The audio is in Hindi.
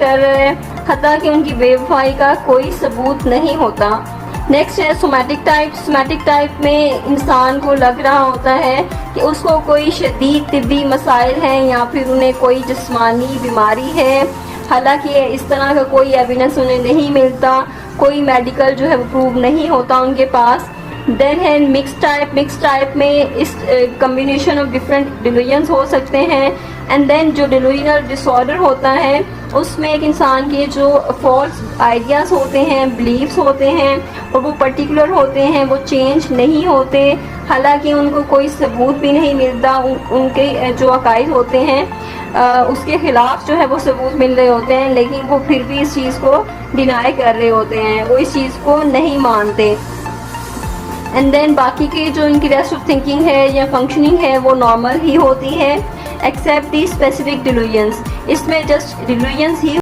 कर रहे हैं, हालांकि उनकी बेवफाई का कोई सबूत नहीं होता। नेक्स्ट है सोमैटिक टाइप। सोमैटिक टाइप में इंसान को लग रहा होता है कि उसको कोई शदीद तिब्बी मसाइल हैं या फिर उन्हें कोई जिस्मानी बीमारी है, हालांकि इस तरह का कोई एविडेंस उन्हें नहीं मिलता, कोई मेडिकल जो है वो प्रूव नहीं होता उनके पास। देन है मिक्स टाइप। मिक्स टाइप में इस कम्बिनेशन ऑफ डिफरेंट डिल्यूजन्स हो सकते हैं। एंड देन जो डिल्यूजनल डिसऑर्डर होता है उसमें एक इंसान के जो फॉल्स आइडियाज़ होते हैं, बिलीव्स होते हैं और वो पर्टिकुलर होते हैं, वो चेंज नहीं होते, हालांकि उनको कोई सबूत भी नहीं मिलता। उनके जो अकाइद होते हैं उसके खिलाफ जो है वो सबूत मिल रहे होते हैं, लेकिन वो फिर भी इस चीज़ को डिनाई कर रहे होते हैं, वो इस चीज़ को नहीं मानते। एंड देन बाकी के जो इनकी रेस्ट ऑफ थिंकिंग है या फंक्शनिंग है वो नॉर्मल ही होती है, एक्सेप्ट दी स्पेसिफिक डिल्यूजन्स। इसमें जस्ट डिल्यूजन्स ही